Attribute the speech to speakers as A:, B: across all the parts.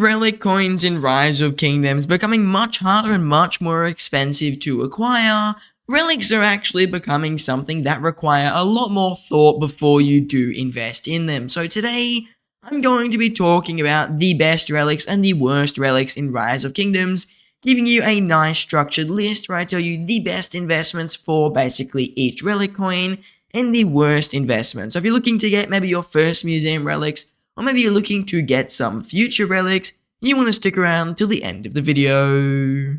A: relic coins in Rise of Kingdoms becoming much harder and much more expensive to acquire, relics are actually becoming something that require a lot more thought before you do invest in them. So today, I'm going to be talking about the best relics and the worst relics in Rise of Kingdoms, giving you a nice structured list where I tell you the best investments for basically each relic coin and the worst investments. So if you're looking to get maybe your first museum relics, or maybe you're looking to get some future relics, you want to stick around till the end of the video.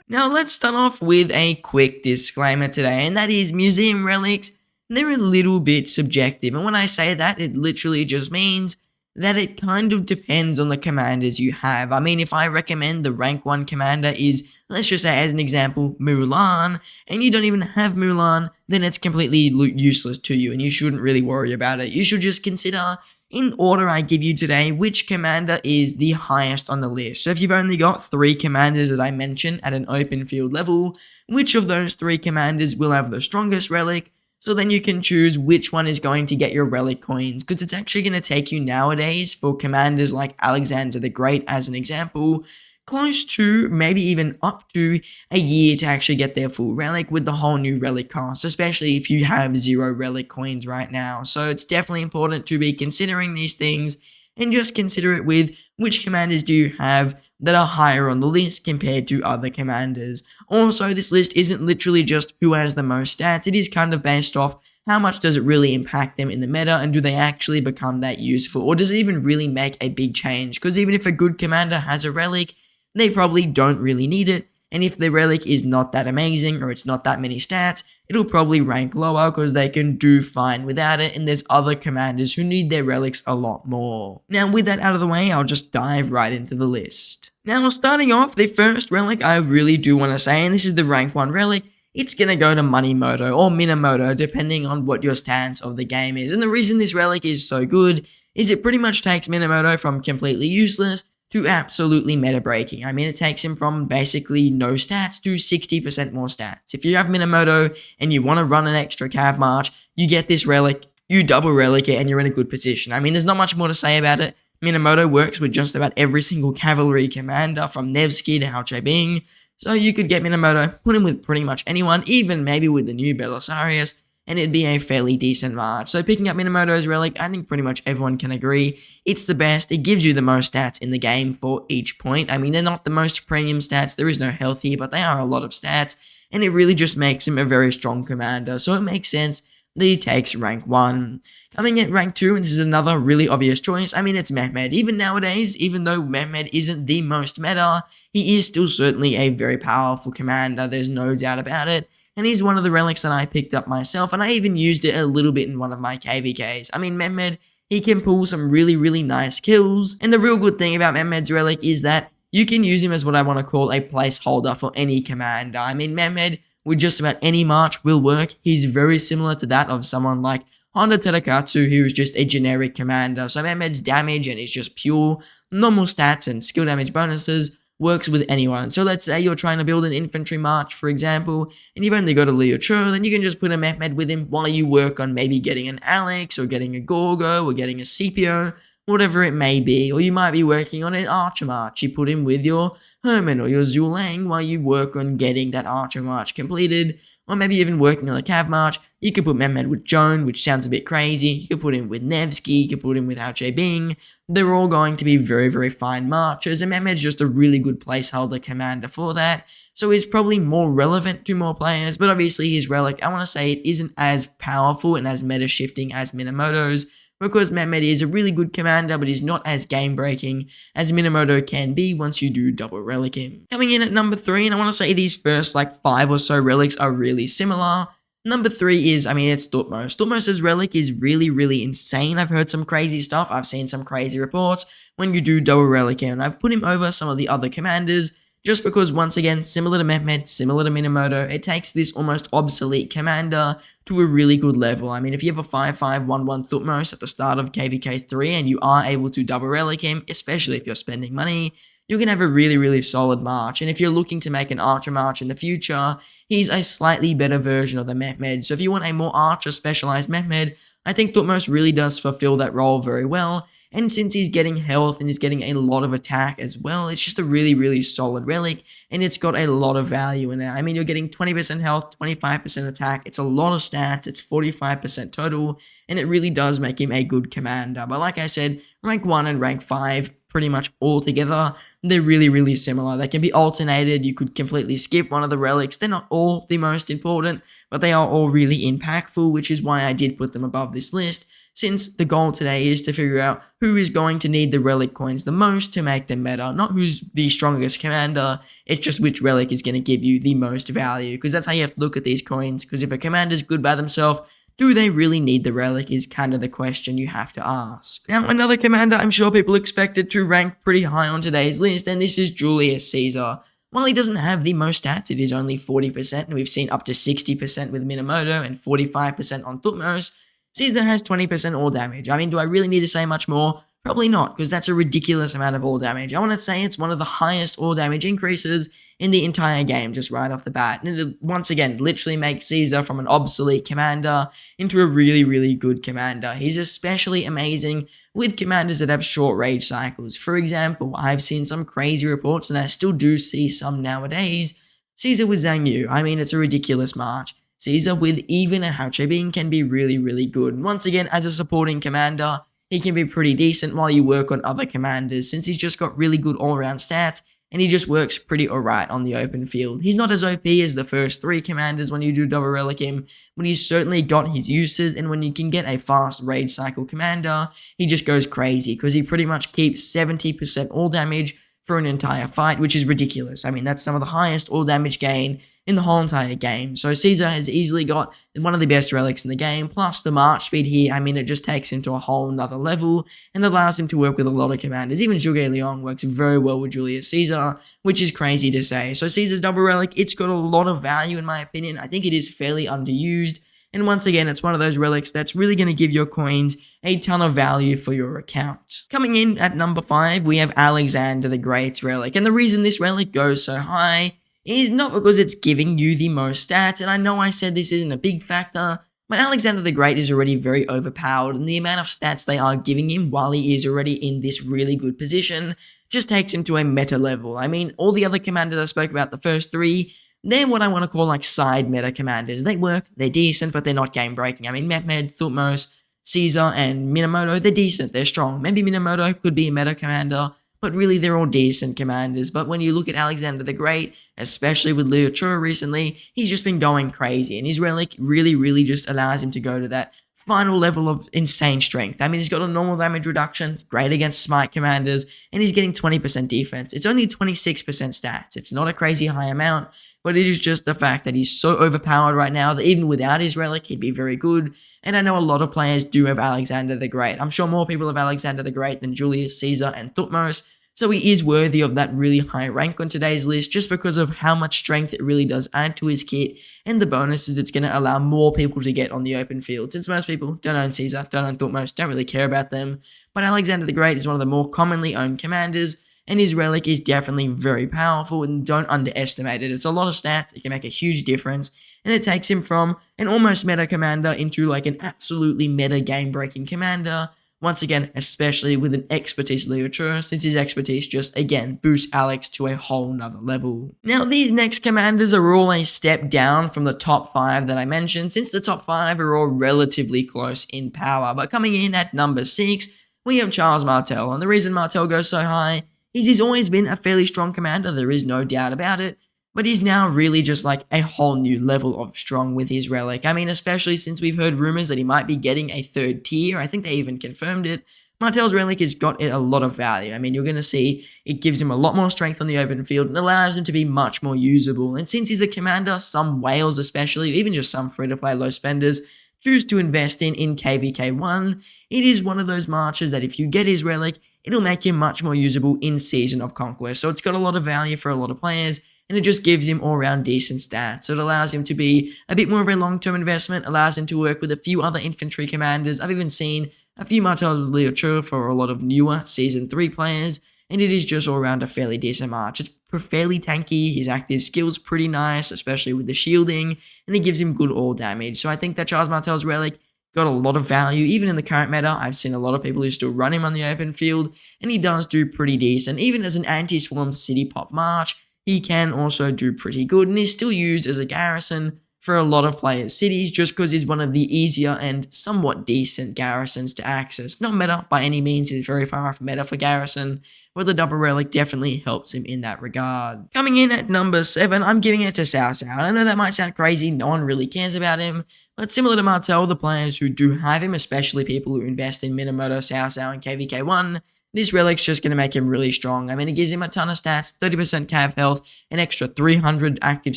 A: Now let's start off with a quick disclaimer today, and that is museum relics, they're a little bit subjective, and when I say that, it literally just means that it kind of depends on the commanders you have. I mean, if I recommend the rank 1 commander is, let's just say as an example, Mulan, and you don't even have Mulan, then it's completely useless to you, and you shouldn't really worry about it. You should just consider, in order I give you today, which commander is the highest on the list. So if you've only got 3 commanders that I mentioned at an open field level, which of those 3 commanders will have the strongest relic? So then you can choose which one is going to get your relic coins, because it's actually going to take you nowadays for commanders like Alexander the Great as an example, close to, maybe even up to a year to actually get their full relic with the whole new relic cost, especially if you have 0 relic coins right now. So it's definitely important to be considering these things and just consider it with which commanders do you have that are higher on the list compared to other commanders. Also, this list isn't literally just who has the most stats, it is kind of based off how much does it really impact them in the meta, and do they actually become that useful, or does it even really make a big change? Because even if a good commander has a relic, they probably don't really need it, and if the relic is not that amazing or it's not that many stats, it'll probably rank lower because they can do fine without it, and there's other commanders who need their relics a lot more. Now with that out of the way, I'll just dive right into the list. Now starting off, the first relic I really do want to say, and this is the rank 1 relic, it's gonna go to Moneymoto or Minamoto depending on what your stance of the game is. And the reason this relic is so good is it pretty much takes Minamoto from completely useless to absolutely meta breaking. I mean, it takes him from basically no stats to 60% more stats. If you have Minamoto and you want to run an extra cav march, you get this relic, you double relic it, and you're in a good position. I mean, there's not much more to say about it. Minamoto works with just about every single cavalry commander from Nevsky to Hao Bing, so you could get Minamoto, put him with pretty much anyone, even maybe with the new Belisarius, and it'd be a fairly decent march. So picking up Minamoto's relic, I think pretty much everyone can agree, it's the best, it gives you the most stats in the game for each point. I mean, they're not the most premium stats, there is no health here, but they are a lot of stats, and it really just makes him a very strong commander, so it makes sense that he takes rank 1. Coming at rank 2, and this is another really obvious choice, I mean, it's Mehmed. Even nowadays, even though Mehmed isn't the most meta, he is still certainly a very powerful commander, there's no doubt about it. And he's one of the relics that I picked up myself, and I even used it a little bit in one of my KVKs. I mean, Mehmed, he can pull some really nice kills, and the real good thing about Mehmed's relic is that you can use him as what I want to call a placeholder for any commander. I mean, Mehmed, with just about any march, will work. He's very similar to that of someone like Honda Tadakatsu, who is just a generic commander. So Mehmed's damage and is just pure normal stats and skill damage bonuses works with anyone. So let's say you're trying to build an infantry march, for example, and you've only got a Liu Cho, then you can just put a Mehmed with him while you work on maybe getting an Alex, or getting a Gorgo, or getting a Scipio, whatever it may be. Or you might be working on an archer march, you put him with your Herman or your Zulang while you work on getting that archer march completed. Or maybe even working on a cav march, you could put Mehmed with Joan, which sounds a bit crazy. You could put him with Nevsky, you could put him with Hao Bing. They're all going to be very fine marches, and Mehmed's just a really good placeholder commander for that. So he's probably more relevant to more players, but obviously his relic, I want to say it isn't as powerful and as meta shifting as Minamoto's, because Mehmed is a really good commander, but he's not as game-breaking as Minamoto can be once you do double relic him. Coming in at number 3, and I want to say these first 5 or so relics are really similar. Number 3 is, I mean, it's Thutmose. Thutmose's relic is really insane. I've heard some crazy stuff, I've seen some crazy reports when you do double relic him, and I've put him over some of the other commanders, just because, once again, similar to Mehmed, similar to Minamoto, it takes this almost obsolete commander to a really good level. I mean, if you have a 5-5-1-1 Thutmose at the start of KVK 3 and you are able to double relic him, especially if you're spending money, you can have a really solid march. And if you're looking to make an archer march in the future, he's a slightly better version of the Mehmed. So if you want a more archer specialized Mehmed, I think Thutmose really does fulfill that role very well. And since he's getting health and he's getting a lot of attack as well, it's just a really, really solid relic, and it's got a lot of value in it. I mean, you're getting 20% health, 25% attack. It's a lot of stats. It's 45% total, and it really does make him a good commander. But like I said, rank 1 and rank 5, pretty much all together, they're really, really similar. They can be alternated. You could completely skip one of the relics. They're not all the most important, but they are all really impactful, which is why I did put them above this list, since the goal today is to figure out who is going to need the relic coins the most to make them meta, not who's the strongest commander. It's just which relic is going to give you the most value, because that's how you have to look at these coins, because if a commander's good by themselves, do they really need the relic is kind of the question you have to ask. Now, another commander I'm sure people expected to rank pretty high on today's list, and this is Julius Caesar. While he doesn't have the most stats, it is only 40%, and we've seen up to 60% with Minamoto and 45% on Thutmose. Caesar has 20% all damage. I mean, do I really need to say much more? Probably not, because that's a ridiculous amount of all damage. I want to say it's one of the highest all damage increases in the entire game, just right off the bat. And it, once again, literally makes Caesar from an obsolete commander into a really, really good commander. He's especially amazing with commanders that have short rage cycles. For example, I've seen some crazy reports, and I still do see some nowadays. Caesar with Zhang Yu. I mean, it's a ridiculous march. Caesar with even a Hao Bean can be really, really good. Once again, as a supporting commander, he can be pretty decent while you work on other commanders, since he's just got really good all-around stats, and he just works pretty alright on the open field. He's not as OP as the first 3 commanders when you do double relic him, but he's certainly got his uses, and when you can get a fast rage cycle commander, he just goes crazy, because he pretty much keeps 70% all damage for an entire fight, which is ridiculous. I mean, that's some of the highest all damage gain in the whole entire game. So Caesar has easily got one of the best relics in the game, plus the march speed here, I mean, it just takes him to a whole nother level and allows him to work with a lot of commanders. Even Zhuge Liang works very well with Julius Caesar, which is crazy to say. So Caesar's double relic, it's got a lot of value in my opinion. I think it is fairly underused. And once again, it's one of those relics that's really going to give your coins a ton of value for your account. Coming in at number 5, we have Alexander the Great's relic. And the reason this relic goes so high is not because it's giving you the most stats, and I know I said this isn't a big factor, but Alexander the Great is already very overpowered, and the amount of stats they are giving him while he is already in this really good position just takes him to a meta level. I mean, all the other commanders I spoke about, the first 3, they're what I want to call like side meta commanders. They work, they're decent, but they're not game breaking. I mean, Mehmed, Thutmose, Caesar, and Minamoto, they're decent, they're strong. Maybe Minamoto could be a meta commander, but really they're all decent commanders. But when you look at Alexander the Great, especially with Liu Chua recently, he's just been going crazy, and his relic really, really just allows him to go to that final level of insane strength. I mean, he's got a normal damage reduction, great against smite commanders, and he's getting 20% defense. It's only 26% stats. It's not a crazy high amount, but it is just the fact that he's so overpowered right now that even without his relic, he'd be very good. And I know a lot of players do have Alexander the Great. I'm sure more people have Alexander the Great than Julius Caesar and Thutmose, so he is worthy of that really high rank on today's list just because of how much strength it really does add to his kit and the bonuses it's going to allow more people to get on the open field, since most people don't own Caesar, don't own Thutmose, don't really care about them. But Alexander the Great is one of the more commonly owned commanders, and his relic is definitely very powerful, and don't underestimate it. It's a lot of stats, it can make a huge difference, and it takes him from an almost meta commander into like an absolutely meta game-breaking commander. Once again, especially with an expertise Liu Chua, since his expertise just, again, boosts Alex to a whole nother level. Now, these next commanders are all a step down from the top 5 that I mentioned, since the top 5 are all relatively close in power. But coming in at number 6, we have Charles Martel, and the reason Martel goes so high is he's always been a fairly strong commander, there is no doubt about it, but he's now really just like a whole new level of strong with his relic. I mean, especially since we've heard rumors that he might be getting a 3rd tier. I think they even confirmed it. Martel's relic has got a lot of value. I mean, you're going to see it gives him a lot more strength on the open field and allows him to be much more usable. And since he's a commander, some whales especially, even just some free-to-play low spenders, choose to invest in KVK1. It is one of those marches that if you get his relic, it'll make him much more usable in Season of Conquest. So it's got a lot of value for a lot of players, and it just gives him all-around decent stats. So it allows him to be a bit more of a long-term investment, allows him to work with a few other infantry commanders. I've even seen a few Martels with Liu Chua for a lot of newer Season 3 players, and it is just all-around a fairly decent march. It's fairly tanky, his active skill's pretty nice, especially with the shielding, and it gives him good all damage. So I think that Charles Martel's relic got a lot of value. Even in the current meta, I've seen a lot of people who still run him on the open field, and he does do pretty decent. Even as an anti-swarm city pop march, he can also do pretty good, and he's still used as a garrison for a lot of players' cities just because he's one of the easier and somewhat decent garrisons to access. Not meta by any means, he's very far off meta for garrison, but the double relic definitely helps him in that regard. Coming in at number 7, I'm giving it to Cao Cao. I know that might sound crazy, no one really cares about him, but similar to Martel, the players who do have him, especially people who invest in Minamoto, Cao Cao, and KVK1, this relic's just going to make him really strong. I mean, it gives him a ton of stats, 30% cav health, an extra 300 active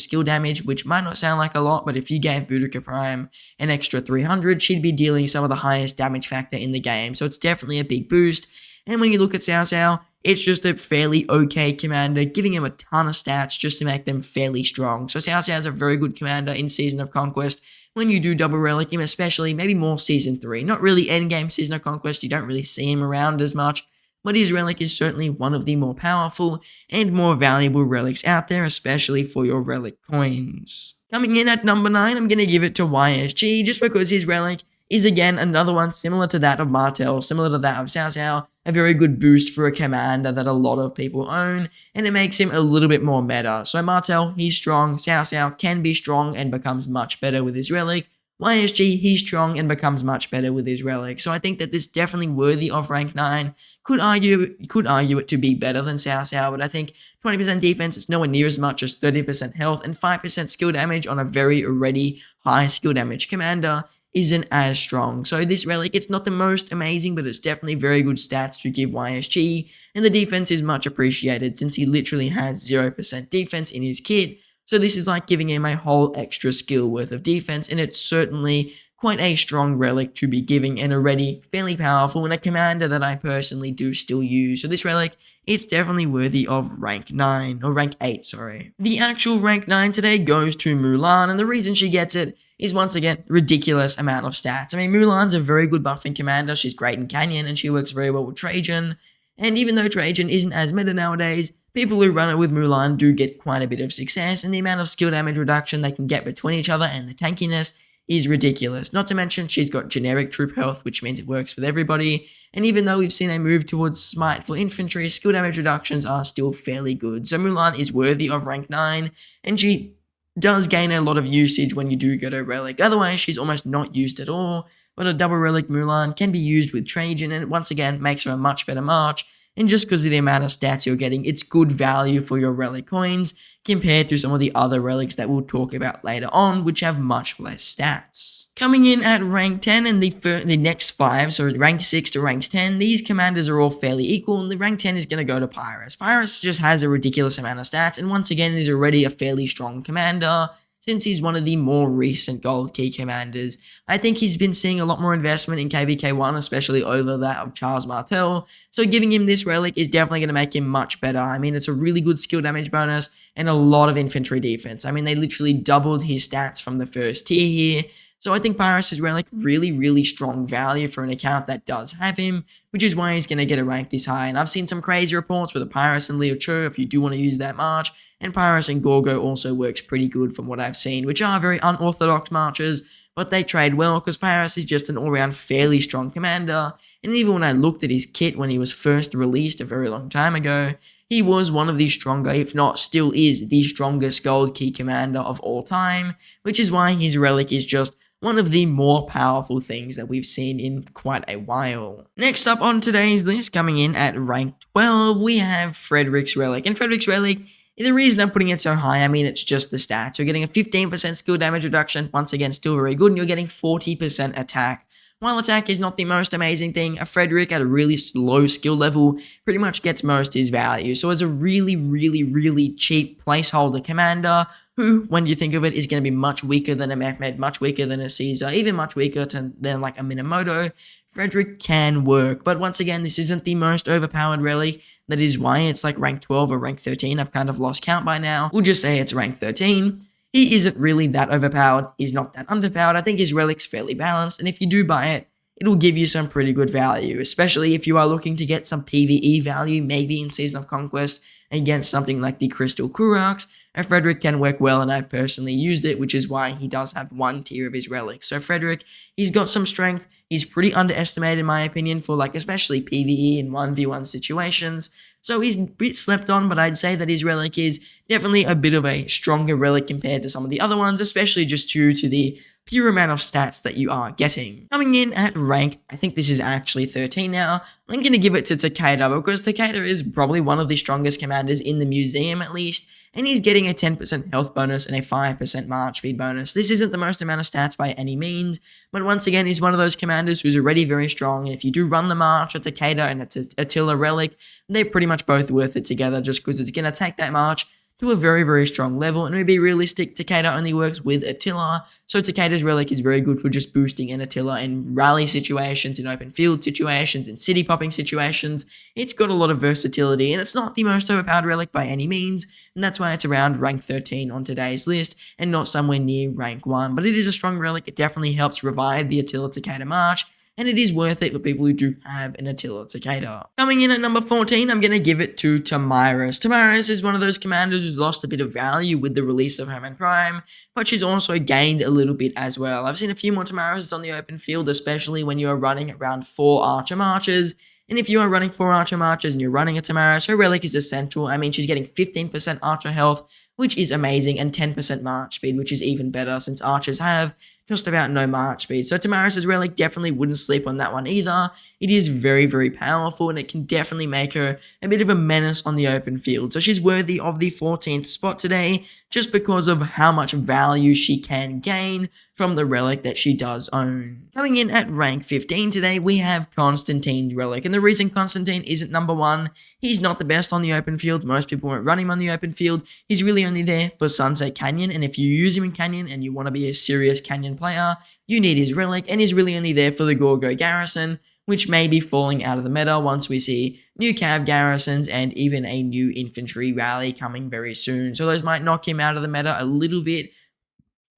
A: skill damage, which might not sound like a lot, but if you gave Boudica Prime an extra 300, she'd be dealing some of the highest damage factor in the game, so it's definitely a big boost. And when you look at Cao Cao, it's just a fairly okay commander, giving him a ton of stats just to make them fairly strong. So Cao Cao is a very good commander in Season of Conquest. When you do double relic him, especially maybe more Season 3, not really endgame Season of Conquest, you don't really see him around as much, but his relic is certainly one of the more powerful and more valuable relics out there, especially for your relic coins. Coming in at number 9, I'm going to give it to YSG, just because his relic is again another one similar to that of Martel, similar to that of Cao Cao, a very good boost for a commander that a lot of people own, and it makes him a little bit more meta. So Martel, he's strong, Cao Cao can be strong and becomes much better with his relic, YSG, he's strong and becomes much better with his relic. So I think that this is definitely worthy of rank 9. Could argue it to be better than Cao Cao, but I think 20% defense is nowhere near as much as 30% health and 5% skill damage on a very already high skill damage commander isn't as strong. So this relic, it's not the most amazing, but it's definitely very good stats to give YSG, and the defense is much appreciated since he literally has 0% defense in his kit. So this is like giving him a whole extra skill worth of defense, and it's certainly quite a strong relic to be giving and already fairly powerful and a commander that I personally do still use. So this relic, it's definitely worthy of rank 9, or rank 8, sorry. The actual rank 9 today goes to Mulan, and the reason she gets it is once again ridiculous amount of stats. I mean, Mulan's a very good buffing commander, she's great in Canyon, and she works very well with Trajan. And even though Trajan isn't as meta nowadays, people who run it with Mulan do get quite a bit of success, and the amount of skill damage reduction they can get between each other and the tankiness is ridiculous. Not to mention, she's got generic troop health, which means it works with everybody, and even though we've seen a move towards smite for infantry, skill damage reductions are still fairly good. So Mulan is worthy of rank 9, and she does gain a lot of usage when you do get a relic. Otherwise, she's almost not used at all, but a double relic Mulan can be used with Trajan, and it once again makes her a much better march. And just because of the amount of stats you're getting, it's good value for your relic coins compared to some of the other relics that we'll talk about later on, which have much less stats. Coming in at rank 10 and the next 5, so rank 6 to rank 10, these commanders are all fairly equal, and the rank 10 is going to go to Pyrus. Pyrus just has a ridiculous amount of stats, and once again is already a fairly strong commander, since he's one of the more recent gold key commanders. I think he's been seeing a lot more investment in KVK1, especially over that of Charles Martel, so giving him this relic is definitely going to make him much better. I mean, it's a really good skill damage bonus and a lot of infantry defense. I mean, they literally doubled his stats from the first tier here. So I think Pyrus' relic really strong value for an account that does have him, which is why he's going to get a rank this high. And I've seen some crazy reports with the Pyrus and Liu Cho if you do want to use that march, and Pyrus and Gorgo also works pretty good from what I've seen, which are very unorthodox marches, but they trade well because Pyrus is just an all-round fairly strong commander, and even when I looked at his kit when he was first released a very long time ago, he was one of the stronger, if not still is, the strongest gold key commander of all time, which is why his relic is just one of the more powerful things that we've seen in quite a while. Next up on today's list, coming in at rank 12, we have Frederick's Relic. And Frederick's Relic, the reason I'm putting it so high, I mean, it's just the stats. You're getting a 15% skill damage reduction, once again, still very good, and you're getting 40% attack. While attack is not the most amazing thing, a Frederick at a really slow skill level pretty much gets most of his value. So as a really cheap placeholder commander, who, when you think of it, is going to be much weaker than a Mehmed, much weaker than a Caesar, even much weaker than like a Minamoto, Frederick can work. But once again, this isn't the most overpowered relic. That is why it's like rank 12 or rank 13. I've kind of lost count by now. We'll just say it's rank 13. He isn't really that overpowered. He's not that underpowered. I think his relic's fairly balanced. And if you do buy it, it'll give you some pretty good value, especially if you are looking to get some PvE value, maybe in Season of Conquest, against something like the Crystal Kurax. Frederick can work well, and I've personally used it, which is why he does have one tier of his relics. So Frederick, he's got some strength. He's pretty underestimated in my opinion for especially PvE and 1v1 situations. So he's a bit slept on, but I'd say that his relic is definitely a bit of a stronger relic compared to some of the other ones, especially just due to the pure amount of stats that you are getting. Coming in at rank, I think this is actually 13 now, I'm going to give it to Takeda because Takeda is probably one of the strongest commanders in the museum at least, and he's getting a 10% health bonus and a 5% march speed bonus. This isn't the most amount of stats by any means, but once again, he's one of those commanders who's already very strong, and if you do run the march, a Takeda and Attila relic, they're pretty much both worth it together just because it's going to take that march to a very, very strong level, and to be realistic, Takeda only works with Attila, so Takeda's relic is very good for just boosting an Attila in rally situations, in open field situations, in city popping situations. It's got a lot of versatility, and it's not the most overpowered relic by any means, and that's why it's around rank 13 on today's list, and not somewhere near rank 1, but it is a strong relic. It definitely helps revive the Attila Takeda march, and it is worth it for people who do have an Attila Takeda. Coming in at number 14, I'm going to give it to Tamiris. Tamiris is one of those commanders who's lost a bit of value with the release of Hermann Prime, but she's also gained a little bit as well. I've seen a few more Tamiris on the open field, especially when you are running around 4 Archer Marches, and if you are running 4 Archer Marches and you're running a Tamiris, her relic is essential. I mean, she's getting 15% Archer health, which is amazing, and 10% march speed, which is even better since archers have just about no march speed. So Tamiris' relic definitely wouldn't sleep on that one either. It is very, very powerful, and it can definitely make her a bit of a menace on the open field. So she's worthy of the 14th spot today, just because of how much value she can gain from the relic that she does own. Coming in at rank 15 today, we have Constantine's relic, and the reason Constantine isn't number 1, he's not the best on the open field. Most people won't run him on the open field. He's really only there for Sunset Canyon, and if you use him in Canyon and you want to be a serious Canyon player, you need his relic, and he's really only there for the Gorgo garrison, which may be falling out of the meta once we see new cav garrisons and even a new infantry rally coming very soon. So those might knock him out of the meta a little bit.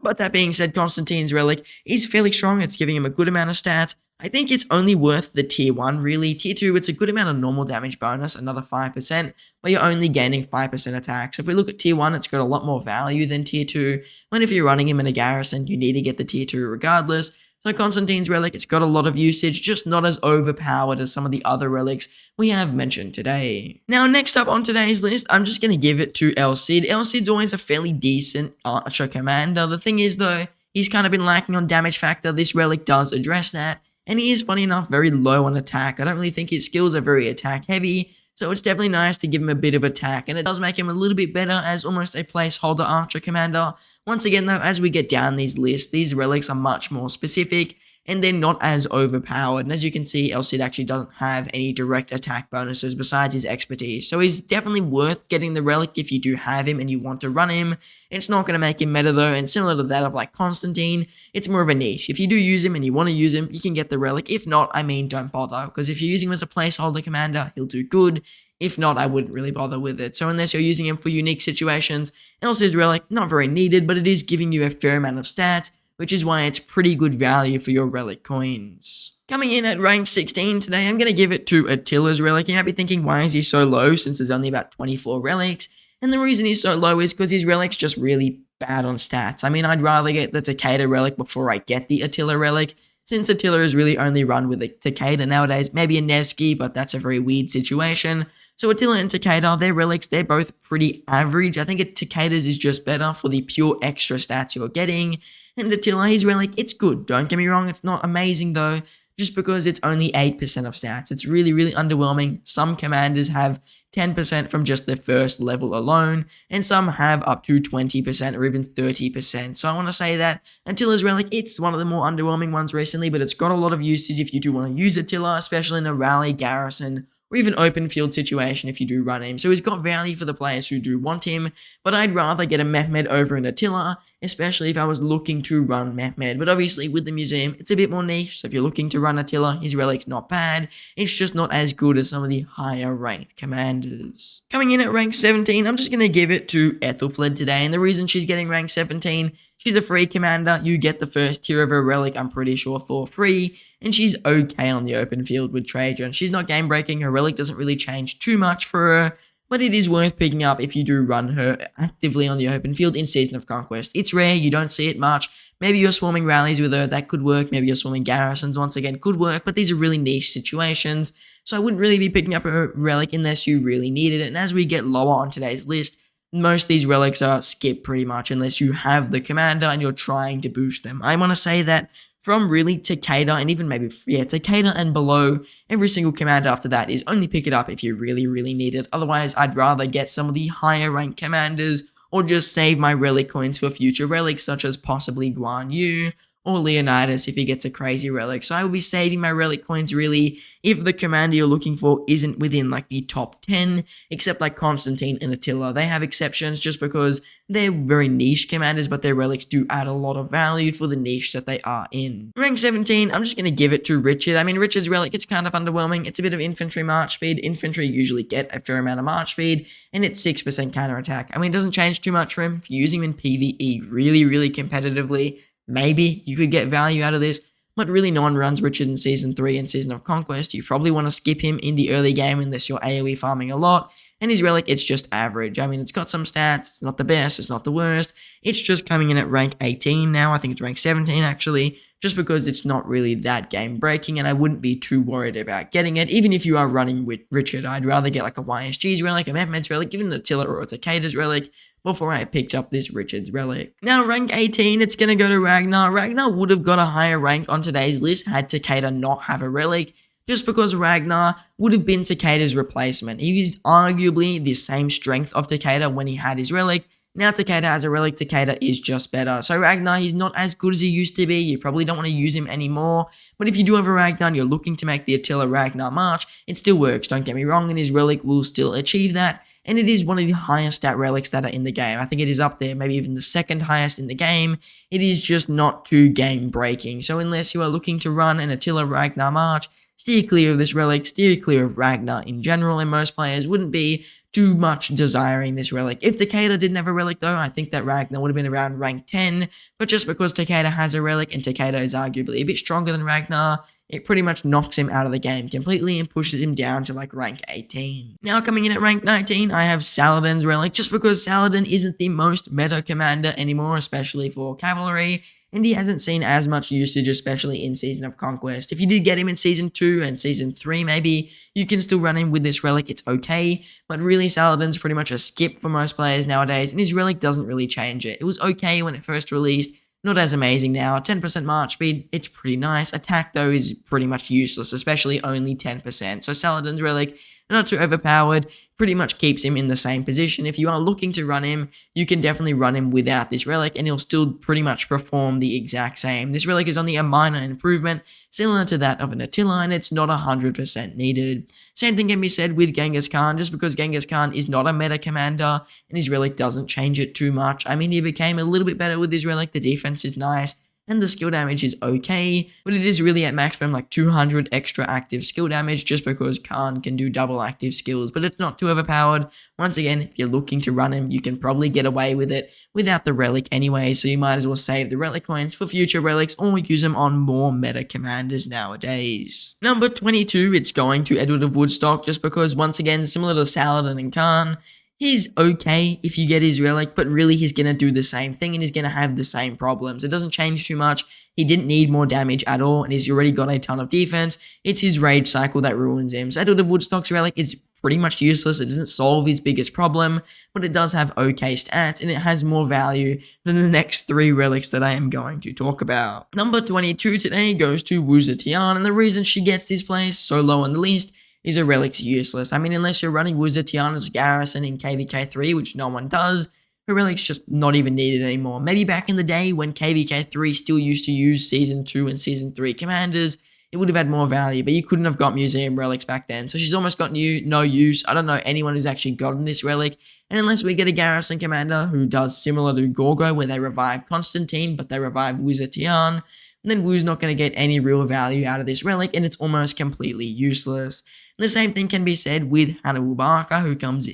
A: But that being said, Constantine's relic is fairly strong. It's giving him a good amount of stats. I think it's only worth the tier 1 really. Tier 2, it's a good amount of normal damage bonus, another 5%, but you're only gaining 5% attack. So if we look at tier 1, it's got a lot more value than tier 2. When if you're running him in a garrison, you need to get the tier 2 regardless. So Constantine's relic, it's got a lot of usage, just not as overpowered as some of the other relics we have mentioned today. Now, next up on today's list, I'm just going to give it to El Cid. El Cid's always a fairly decent archer commander. The thing is, though, he's kind of been lacking on damage factor. This relic does address that, and he is, funny enough, very low on attack. I don't really think his skills are very attack heavy, so it's definitely nice to give him a bit of attack, and it does make him a little bit better as almost a placeholder archer commander. Once again, though, as we get down these lists, these relics are much more specific, and they're not as overpowered. And as you can see, El Cid actually doesn't have any direct attack bonuses besides his expertise. So he's definitely worth getting the relic if you do have him and you want to run him. It's not going to make him meta though, and similar to that of Constantine, it's more of a niche. If you do use him and you want to use him, you can get the relic. If not, I mean, don't bother, because if you're using him as a placeholder commander, he'll do good. If not, I wouldn't really bother with it. So unless you're using him for unique situations, El Cid's relic, not very needed, but it is giving you a fair amount of stats, which is why it's pretty good value for your relic coins. Coming in at rank 16 today, I'm going to give it to Attila's relic. You might be thinking, why is he so low since there's only about 24 relics? And the reason he's so low is because his relic's just really bad on stats. I mean, I'd rather get the Takeda relic before I get the Attila relic, since Attila is really only run with a Takeda nowadays, maybe a Nevsky, but that's a very weird situation. So Attila and Takeda, their relics, they're both pretty average. I think Takeda's is just better for the pure extra stats you're getting. And Attila, his relic, it's good. Don't get me wrong, it's not amazing though, just because it's only 8% of stats. It's really, really underwhelming. Some commanders have 10% from just the first level alone, and some have up to 20% or even 30%. So I want to say that Attila's relic, it's one of the more underwhelming ones recently, but it's got a lot of usage if you do want to use Attila, especially in a rally, garrison, or even open field situation if you do run him. So he's got value for the players who do want him, but I'd rather get a Mehmed over an Attila, especially if I was looking to run Mehmed. But obviously with the museum, it's a bit more niche, so if you're looking to run Attila, his relic's not bad. It's just not as good as some of the higher ranked commanders. Coming in at rank 17, I'm just going to give it to Ethelfled today, and the reason she's getting rank 17, she's a free commander, you get the first tier of her relic, I'm pretty sure, for free, and she's okay on the open field with Trajan. She's not game breaking, her relic doesn't really change too much for her, but it is worth picking up if you do run her actively on the open field in Season of Conquest. It's rare, you don't see it much. Maybe you're swarming rallies with her, that could work. Maybe you're swarming garrisons, once again, could work, but these are really niche situations, so I wouldn't really be picking up her relic unless you really needed it. And as we get lower on today's list, most of these relics are skipped pretty much unless you have the commander and you're trying to boost them. I want to say that from really Takeda and even maybe, Takeda and below, every single commander after that is only pick it up if you really, really need it. Otherwise, I'd rather get some of the higher ranked commanders or just save my relic coins for future relics such as possibly Guan Yu or Leonidas if he gets a crazy relic. So I will be saving my relic coins really if the commander you're looking for isn't within like the top 10, except like Constantine and Attila. They have exceptions just because they're very niche commanders, but their relics do add a lot of value for the niche that they are in. Rank 17, I'm just going to give it to Richard. I mean, Richard's relic, it's kind of underwhelming. It's a bit of infantry march speed. Infantry usually get a fair amount of march speed, and it's 6% counterattack. I mean, it doesn't change too much for him. If you use him in PvE really, really competitively, maybe you could get value out of this, but really no one runs Richard in Season 3 and Season of Conquest. You probably want to skip him in the early game unless you're AoE farming a lot, and his relic, it's just average. I mean, it's got some stats, it's not the best, it's not the worst, it's just coming in at rank 18 now. I think it's rank 17 actually, just because it's not really that game breaking, and I wouldn't be too worried about getting it. Even if you are running with Richard, I'd rather get like a YSG's relic, a Mehmed's relic, even an Attila or a Takeda's relic, before I picked up this Richard's relic. Now, rank 18, it's going to go to Ragnar. Ragnar would have got a higher rank on today's list had Takeda not have a relic, just because Ragnar would have been Takeda's replacement. He was arguably the same strength of Takeda when he had his relic. Now Takeda has a relic, Takeda is just better. So Ragnar, he's not as good as he used to be. You probably don't want to use him anymore. But if you do have a Ragnar and you're looking to make the Attila Ragnar march, it still works, don't get me wrong, and his relic will still achieve that. And it is one of the highest stat relics that are in the game. I think it is up there, maybe even the second highest in the game. It is just not too game breaking. So unless you are looking to run an Attila Ragnar march, steer clear of this relic, steer clear of Ragnar in general, and most players wouldn't be too much desiring this relic. If Takeda didn't have a relic though, I think that Ragnar would have been around rank 10, but just because Takeda has a relic and Takeda is arguably a bit stronger than Ragnar, it pretty much knocks him out of the game completely and pushes him down to like rank 18. Now coming in at rank 19, I have Saladin's relic, just because Saladin isn't the most meta commander anymore, especially for cavalry, and he hasn't seen as much usage, especially in Season of Conquest. If you did get him in Season 2 and Season 3 maybe, you can still run him with this relic, it's okay, but really Saladin's pretty much a skip for most players nowadays, and his relic doesn't really change it. It was okay when it first released, not as amazing now. 10% march speed, it's pretty nice. Attack, though, is pretty much useless, especially only 10%. So Saladin's relic, not too overpowered, pretty much keeps him in the same position. If you are looking to run him, you can definitely run him without this relic, and he'll still pretty much perform the exact same. This relic is only a minor improvement, similar to that of an Attila, and it's not 100% needed. Same thing can be said with Genghis Khan, just because Genghis Khan is not a meta commander, and his relic doesn't change it too much. I mean, he became a little bit better with his relic, the defense is nice, and the skill damage is okay, but it is really at maximum like 200 extra active skill damage just because Khan can do double active skills, but it's not too overpowered. Once again, if you're looking to run him, you can probably get away with it without the relic anyway, so you might as well save the relic coins for future relics or use them on more meta commanders nowadays. Number 22, it's going to Edward of Woodstock, just because once again, similar to Saladin and Khan, he's okay if you get his relic, but really he's going to do the same thing and he's going to have the same problems. It doesn't change too much. He didn't need more damage at all, and he's already got a ton of defense. It's his rage cycle that ruins him. So Edward of Woodstock's relic is pretty much useless. It doesn't solve his biggest problem, but it does have okay stats, and it has more value than the next 3 relics that I am going to talk about. Number 22 today goes to Wu Zetian, and the reason she gets this place so low on the list is her relic's useless. I mean, unless you're running Wu Zetian's garrison in KVK3, which no one does, her relic's just not even needed anymore. Maybe back in the day when KVK3 still used to use Season 2 and Season 3 commanders, it would have had more value, but you couldn't have got museum relics back then. So she's almost got no use. I don't know anyone who's actually gotten this relic. And unless we get a garrison commander who does similar to Gorgo, where they revive Constantine, but they revive Wuzetian, then Wu's not going to get any real value out of this relic, and it's almost completely useless. And the same thing can be said with Hannibal Barca, who comes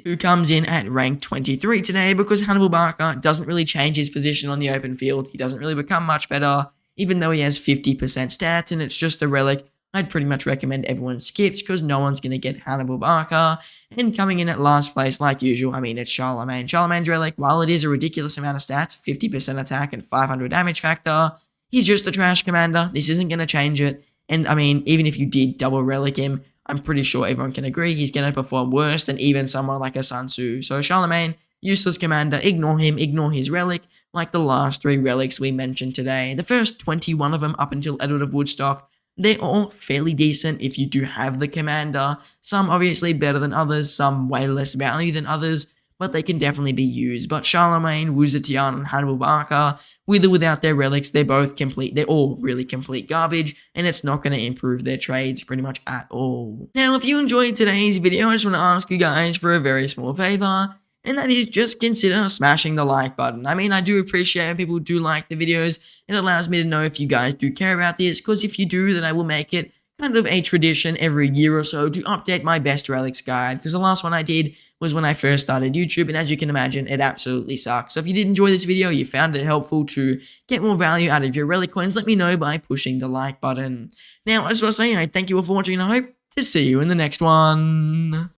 A: in at rank 23 today, because Hannibal Barca doesn't really change his position on the open field. He doesn't really become much better, even though he has 50% stats, and it's just a relic I'd pretty much recommend everyone skips, because no one's going to get Hannibal Barca. And coming in at last place, like usual, I mean, it's Charlemagne. Charlemagne's relic, while it is a ridiculous amount of stats, 50% attack and 500 damage factor, he's just a trash commander. This isn't going to change it. And I mean, even if you did double relic him, I'm pretty sure everyone can agree he's going to perform worse than even someone like a Sun Tzu. So Charlemagne, useless commander, ignore him, ignore his relic, like the last 3 relics we mentioned today. The first 21 of them up until Edward of Woodstock, they're all fairly decent if you do have the commander. Some obviously better than others, some way less value than others, but they can definitely be used. But Charlemagne, Wuzetian, and Hannibal Barca, with or without their relics, they're all really complete garbage, and it's not going to improve their trades pretty much at all. Now, if you enjoyed today's video, I just want to ask you guys for a very small favor, and that is just consider smashing the like button. I mean, I do appreciate when people do like the videos. It allows me to know if you guys do care about this, because if you do, then I will make it kind of a tradition every year or so to update my best relics guide, because the last one I did was when I first started YouTube, and as you can imagine, it absolutely sucks. So if you did enjoy this video, you found it helpful to get more value out of your relic coins, let me know by pushing the like button. Now, I just want to say, I thank you all for watching, and I hope to see you in the next one.